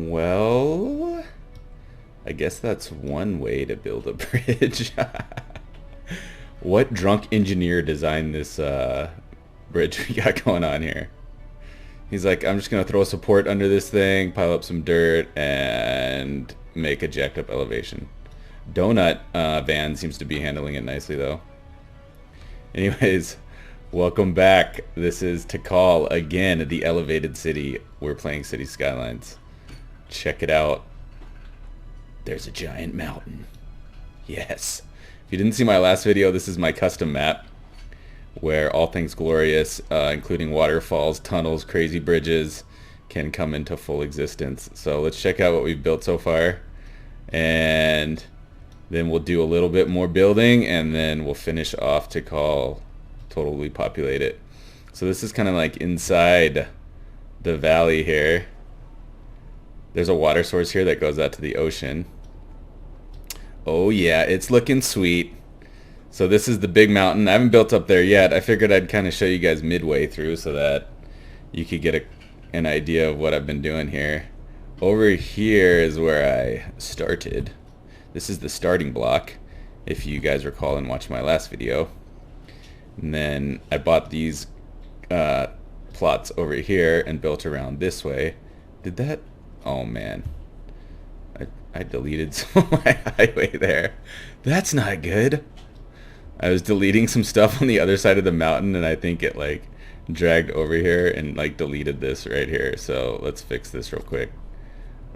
Well, I guess that's one way to build a bridge. What drunk engineer designed this bridge we got going on here? He's like, I'm just gonna throw support under this thing, pile up some dirt, and make a jacked up elevation. Donut van seems to be handling it nicely though. Anyways, welcome back. This is Tikal again, the elevated city. We're playing City Skylines. Check it out. There's a giant mountain. Yes. If you didn't see my last video, this is my custom map where all things glorious, including waterfalls, tunnels, crazy bridges, can come into full existence. So let's check out what we've built so far, and then we'll do a little bit more building, and then we'll finish off Tikal, totally populate it. So this is kind of like inside the valley here. There's a water source here that goes out to the ocean. Oh yeah, it's looking sweet. So this is the big mountain. I haven't built up there yet. I figured I'd kind of show you guys midway through so that you could get an idea of what I've been doing here. Over here is where I started. This is the starting block, if you guys recall and watched my last video. And then I bought these plots over here and built around this way. Did that? Oh man. I deleted some of my highway there. That's not good. I was deleting some stuff on the other side of the mountain, and I think it like dragged over here and like deleted this right here. So let's fix this real quick.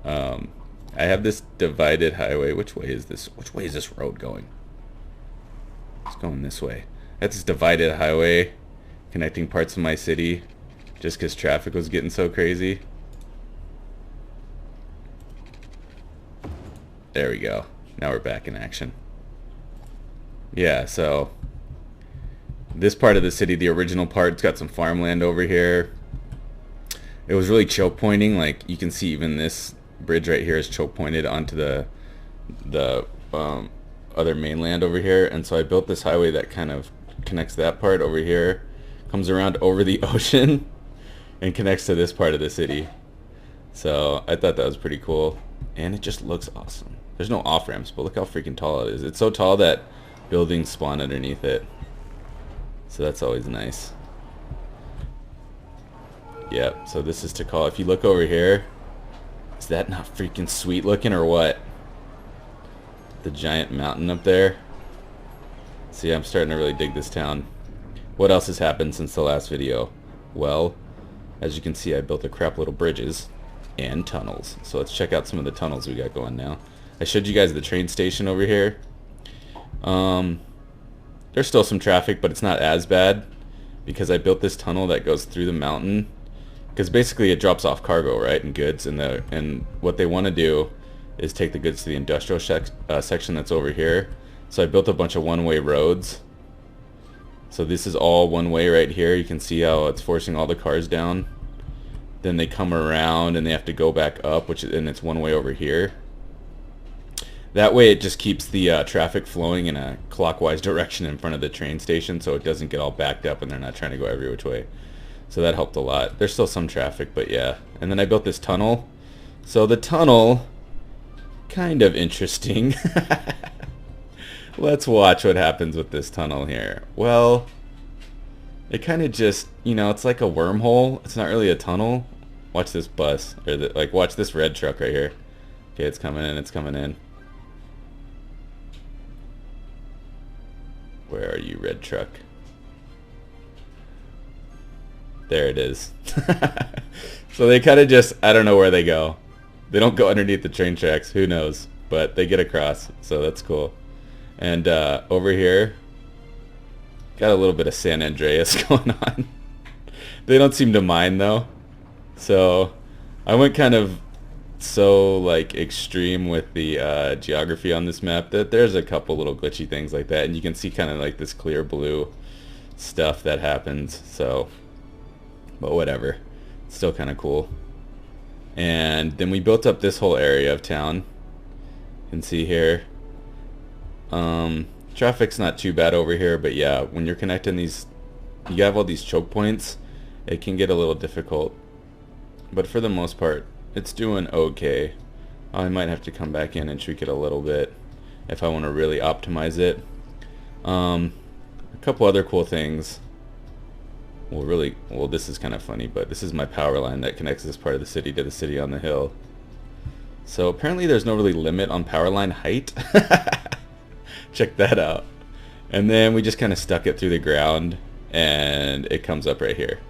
I have this divided highway. Which way is this? Which way is this road going? It's going this way. That's this divided highway connecting parts of my city just because traffic was getting so crazy. There we go. Now we're back in action. Yeah, so this part of the city, the original part, it's got some farmland over here. It was really choke pointing. Like you can see, even this bridge right here is choke pointed onto the other mainland over here. And so I built this highway that kind of connects that part over here, comes around over the ocean, and connects to this part of the city. So I thought that was pretty cool, and it just looks awesome. There's no off ramps, but look how freaking tall it is. It's so tall that buildings spawn underneath it. So that's always nice. Yep, so this is Tikal. If you look over here, is that not freaking sweet looking or what? The giant mountain up there. See, I'm starting to really dig this town. What else has happened since the last video? Well, as you can see, I built a crap little bridges and tunnels. So let's check out some of the tunnels we got going now. I showed you guys the train station over here. There's still some traffic, but it's not as bad because I built this tunnel that goes through the mountain, because basically it drops off cargo, right, and goods, and what they want to do is take the goods to the industrial section that's over here. So I built a bunch of one-way roads. So this is all one way right here. You can see how it's forcing all the cars down. Then they come around and they have to go back up, and it's one way over here. That way it just keeps the traffic flowing in a clockwise direction in front of the train station, so it doesn't get all backed up and they're not trying to go every which way. So that helped a lot. There's still some traffic, but yeah. And then I built this tunnel. So the tunnel, kind of interesting. Let's watch what happens with this tunnel here. Well, it kind of just, you know, it's like a wormhole. It's not really a tunnel. Watch this bus, or watch this red truck right here. Okay, it's coming in, it's coming in. Where are you, red truck? There it is. So they kind of just, I don't know where they go. They don't go underneath the train tracks, who knows, but they get across, so that's cool. And over here, got a little bit of San Andreas going on. They don't seem to mind though. So I went kind of so like extreme with the geography on this map that there's a couple little glitchy things like that, and you can see kind of like this clear blue stuff that happens. So, but whatever, it's still kind of cool. And then we built up this whole area of town. You can see here, traffic's not too bad over here, but yeah, when you're connecting these, you have all these choke points, it can get a little difficult. but for the most part, it's doing okay. I might have to come back in and tweak it a little bit if I want to really optimize it. A couple other cool things. Well, this is kind of funny, but this is my power line that connects this part of the city to the city on the hill. So apparently there's no really limit on power line height. Check that out. And then we just kind of stuck it through the ground, and it comes up right here.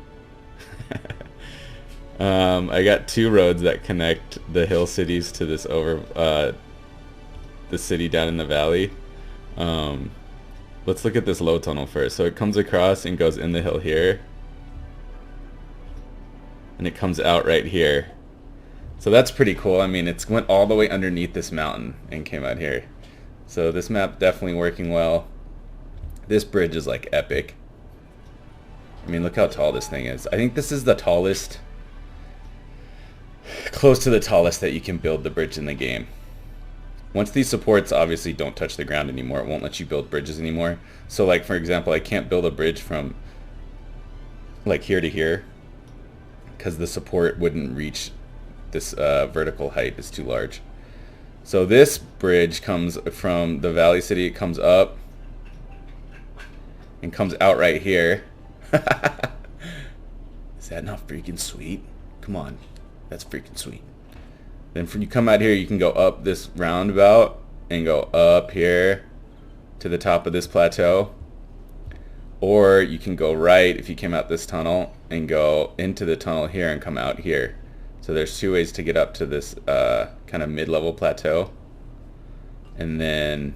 I got 2 roads that connect the hill cities to this the city down in the valley. Let's look at this low tunnel first. So it comes across and goes in the hill here, and it comes out right here. So that's pretty cool. I mean, it's went all the way underneath this mountain and came out here. So this map definitely working well. This bridge is like epic. I mean, look how tall this thing is. I think this is the tallest, close to the tallest that you can build the bridge in the game. Once these supports obviously don't touch the ground anymore, it won't let you build bridges anymore. So like, for example, I can't build a bridge from like here to here because the support wouldn't reach this vertical height. Is too large. So this bridge comes from the valley city. It comes up and comes out right here. Is that not freaking sweet? Come on, that's freaking sweet. Then when you come out here, you can go up this roundabout and go up here to the top of this plateau. Or you can go right if you came out this tunnel and go into the tunnel here and come out here. So there's 2 ways to get up to this kind of mid-level plateau. And then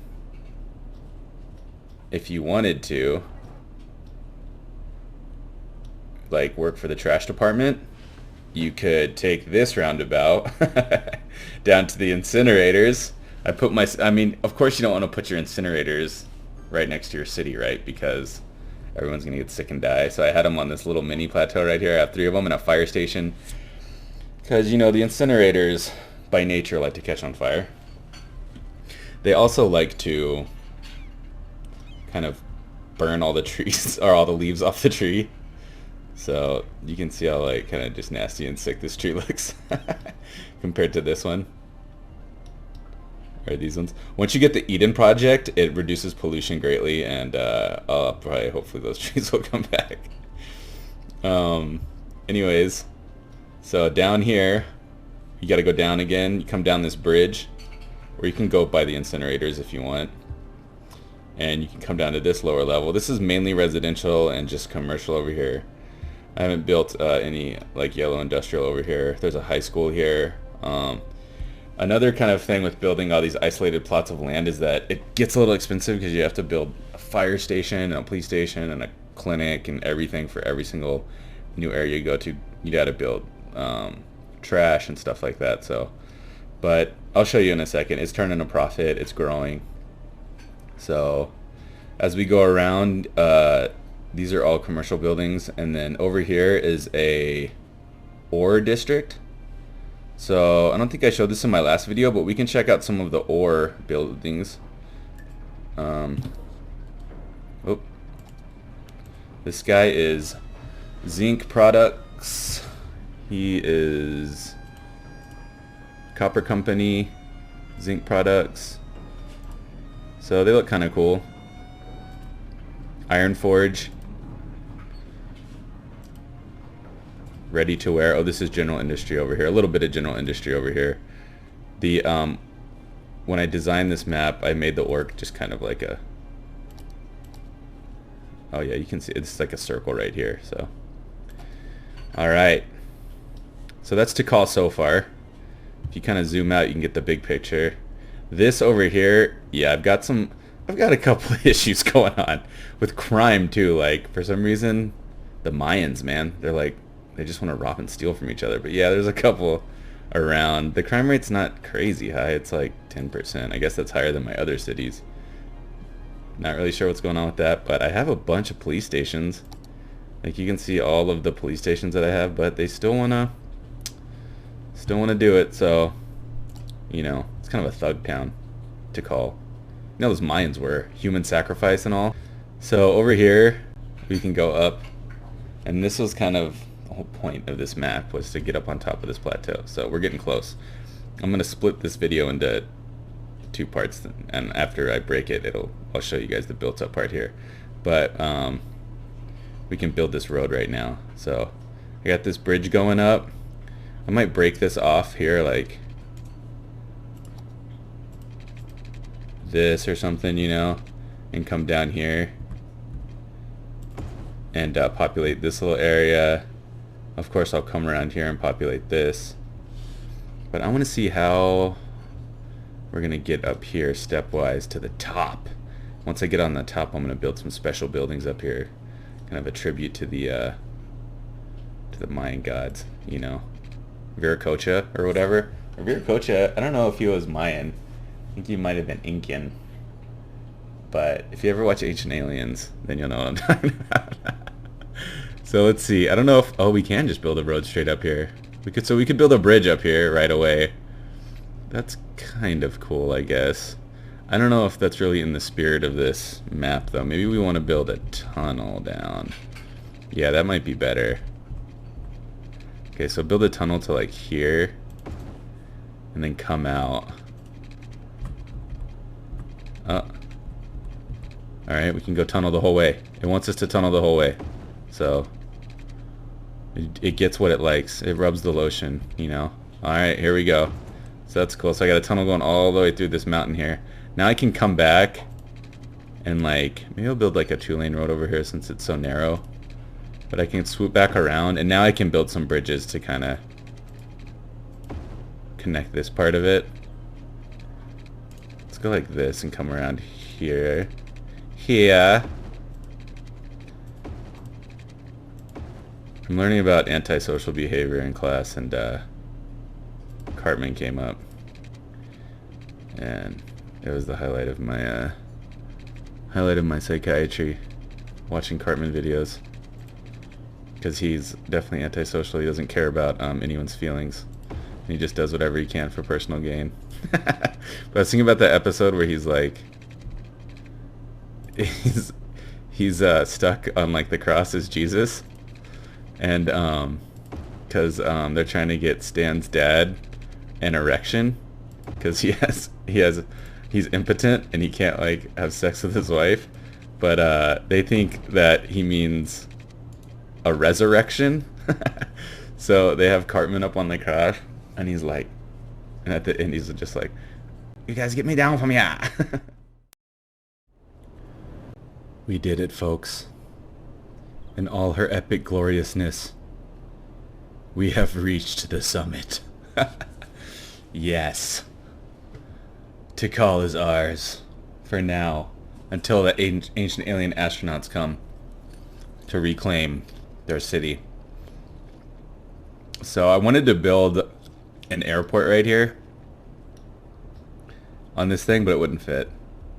if you wanted to like work for the trash department, you could take this roundabout down to the incinerators. I mean, of course you don't want to put your incinerators right next to your city, right? Because everyone's going to get sick and die. So I had them on this little mini plateau right here. I have 3 of them and a fire station. Because, you know, the incinerators by nature like to catch on fire. They also like to kind of burn all the trees or all the leaves off the tree. So you can see how like kind of just nasty and sick this tree looks compared to this one. Or these ones. Once you get the Eden project, it reduces pollution greatly, and hopefully those trees will come back. Anyways, so down here, you got to go down again. You come down this bridge, or you can go by the incinerators if you want. And you can come down to this lower level. This is mainly residential and just commercial over here. I haven't built any like yellow industrial over here. There's a high school here. Another kind of thing with building all these isolated plots of land is that it gets a little expensive because you have to build a fire station and a police station and a clinic and everything for every single new area you go to. You got to build trash and stuff like that. So, but I'll show you in a second. It's turning a profit. It's growing. So as we go around, these are all commercial buildings, and then over here is a ore district. So I don't think I showed this in my last video, but we can check out some of the ore buildings. This guy is zinc products. He is copper company, zinc products. So they look kind of cool. Iron Forge. Ready to wear. Oh, this is general industry over here. A little bit of general industry over here. The when I designed this map, I made the orc just kind of like a. Oh yeah, you can see it's like a circle right here. So, all right. So that's Tikal so far. If you kind of zoom out, you can get the big picture. This over here, yeah, I've got a couple of issues going on with crime too. Like for some reason, the Mayans, man, they just want to rob and steal from each other. But yeah, there's a couple around. The crime rate's not crazy high. It's like 10%. I guess that's higher than my other cities. Not really sure what's going on with that, but I have a bunch of police stations. Like you can see all of the police stations that I have, but they still wanna do it. So, you know, it's kind of a thug town to call. You know, those Mayans were human sacrifice and all. So over here, we can go up, and this was kind of The whole point of this map was to get up on top of this plateau. So we're getting close. I'm gonna split this video into 2 parts, and after I break it, I'll show you guys the built up part here. But we can build this road right now. So I got this bridge going up. I might break this off here like this or something, you know, and come down here and populate this little area. Of course I'll come around here and populate this, but I want to see how we're gonna get up here stepwise to the top. Once I get on the top, I'm gonna build some special buildings up here, kind of a tribute to the Mayan gods, you know, Viracocha or whatever. Or Viracocha, I don't know if he was Mayan. I think he might have been Incan. But if you ever watch Ancient Aliens, then you'll know what I'm talking about. So let's see. I don't know if... Oh, we can just build a road straight up here. We could build a bridge up here right away. That's kind of cool, I guess. I don't know if that's really in the spirit of this map, though. Maybe we want to build a tunnel down. Yeah, that might be better. Okay, so build a tunnel to like here. And then come out. Oh. Alright, we can go tunnel the whole way. It wants us to tunnel the whole way. So, it gets what it likes. It rubs the lotion, you know. Alright, here we go. So that's cool. So I got a tunnel going all the way through this mountain here. Now I can come back and like, maybe I'll build like a 2-lane road over here since it's so narrow. But I can swoop back around, and now I can build some bridges to kind of connect this part of it. Let's go like this and come around here. Here. I'm learning about antisocial behavior in class, and Cartman came up, and it was the highlight of my psychiatry, watching Cartman videos, because he's definitely antisocial. He doesn't care about anyone's feelings, and he just does whatever he can for personal gain. But I was thinking about that episode where he's like, he's stuck on like the cross as Jesus, and because they're trying to get Stan's dad an erection, because he's impotent and he can't like have sex with his wife, but they think that he means a resurrection. So they have Cartman up on the cross, and he's like, and at the end he's just like, "You guys get me down from here." We did it, folks. In all her epic gloriousness, we have reached the summit. Yes. Tikal is ours. For now. Until the ancient alien astronauts come to reclaim their city. So I wanted to build an airport right here on this thing, but it wouldn't fit.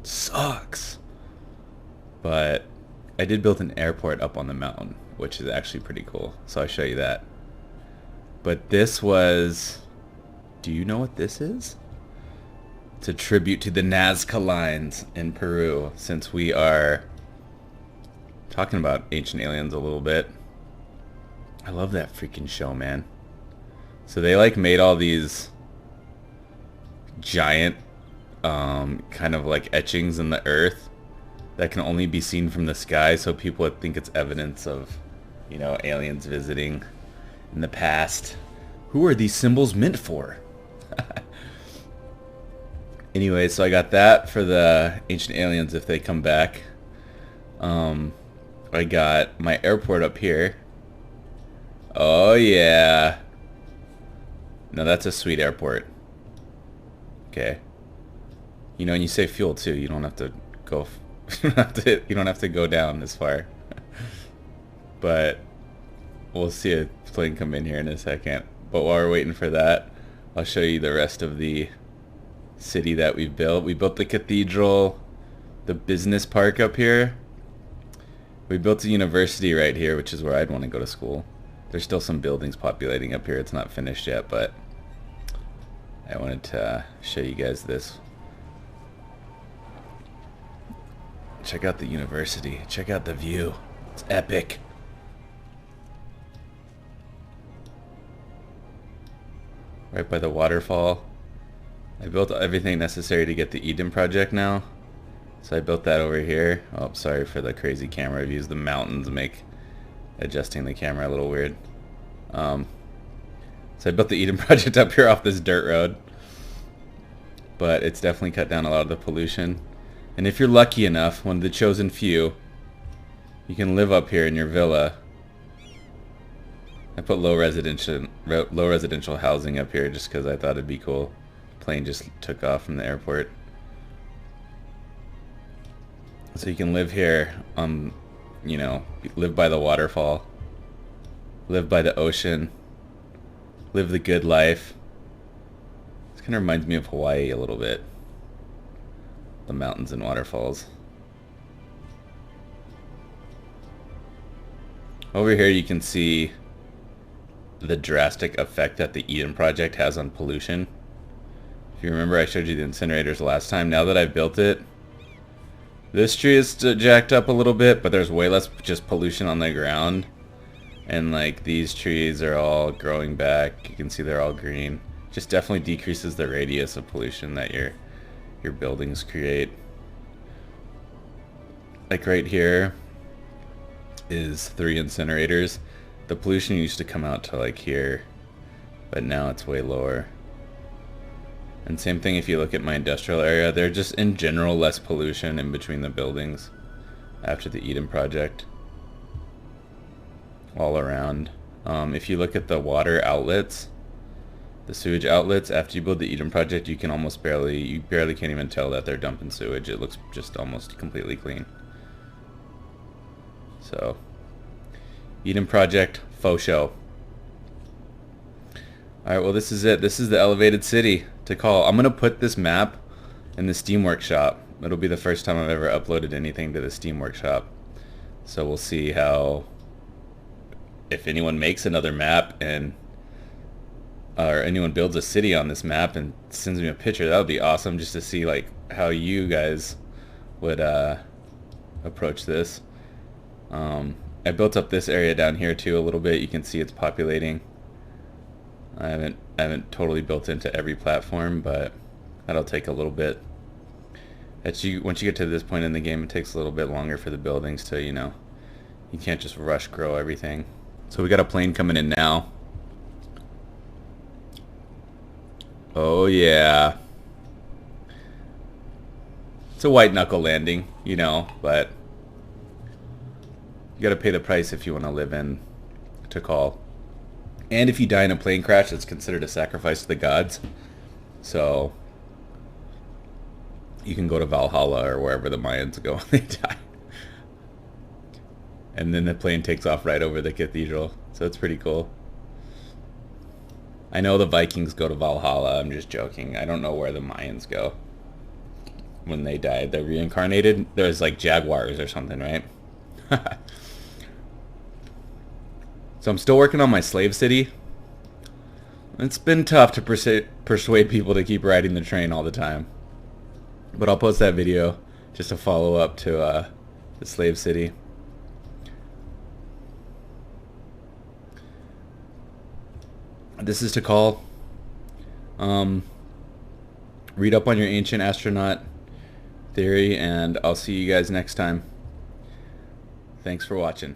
Sucks. But I did build an airport up on the mountain, which is actually pretty cool. So I'll show you that. But this was... Do you know what this is? It's a tribute to the Skylines in Peru, since we are talking about Ancient Aliens a little bit. I love that freaking show, man. So they like made all these giant kind of like etchings in the earth that can only be seen from the sky, so people would think it's evidence of, you know, aliens visiting in the past. Who are these symbols meant for? Anyway, so I got that for the ancient aliens if they come back. I got my airport up here. Oh yeah. No, that's a sweet airport. Okay. You know, and you save fuel too. You don't have to go. You don't have to go down this far. But we'll see a plane come in here in a second. But while we're waiting for that, I'll show you the rest of the city that we've built. We built the cathedral, the business park up here. We built a university right here, which is where I'd want to go to school. There's still some buildings populating up here. It's not finished yet, but I wanted to show you guys this. Check out the university. Check out the view. It's epic. right by the waterfall. I built everything necessary to get the Eden project now. So I built that over here. Oh, sorry for the crazy camera views. The mountains make adjusting the camera a little weird. So I built the Eden project up here off this dirt road. But it's definitely cut down a lot of the pollution. And if you're lucky enough, one of the chosen few, you can live up here in your villa. I put low residential housing up here just because I thought it'd be cool. Plane just took off from the airport. So you can live here, you know, live by the waterfall, live by the ocean, live the good life. This kind of reminds me of Hawaii a little bit. The mountains and waterfalls. Over here you can see the drastic effect that the Eden project has on pollution. If you remember, I showed you the incinerators last time. Now that I've built it, this tree is jacked up a little bit, but there's way less just pollution on the ground. And like these trees are all growing back. You can see they're all green. Just definitely decreases the radius of pollution that your buildings create. Like right here is 3 incinerators. The pollution used to come out to like here, but now it's way lower. And same thing if you look at my industrial area, there's just in general less pollution in between the buildings after the Eden project. All around. If you look at the water outlets, the sewage outlets, after you build the Eden project, you barely can't even tell that they're dumping sewage. It looks just almost completely clean. So, Eden project, faux show. Alright, well this is it. This is the elevated city, Tikal. I'm going to put this map in the Steam Workshop. It'll be the first time I've ever uploaded anything to the Steam Workshop. So we'll see how, if anyone makes another map and or anyone builds a city on this map and sends me a picture, that would be awesome just to see like how you guys would approach this. I built up this area down here too a little bit. You can see it's populating. I haven't totally built into every platform, but that'll take a little bit. Once you get to this point in the game, it takes a little bit longer for the buildings to, you know, you can't just rush grow everything. So we got a plane coming in now. Oh yeah. It's a white knuckle landing, you know, but you gotta pay the price if you want to live in Tikal. And if you die in a plane crash, it's considered a sacrifice to the gods. So you can go to Valhalla or wherever the Mayans go when they die. And then the plane takes off right over the cathedral. So it's pretty cool. I know the Vikings go to Valhalla. I'm just joking. I don't know where the Mayans go when they die. They're reincarnated. There's like jaguars or something, right? So I'm still working on my slave city. It's been tough to persuade people to keep riding the train all the time. But I'll post that video just to follow up to the slave city. This is Tikal. Read up on your ancient astronaut theory, and I'll see you guys next time. Thanks for watching.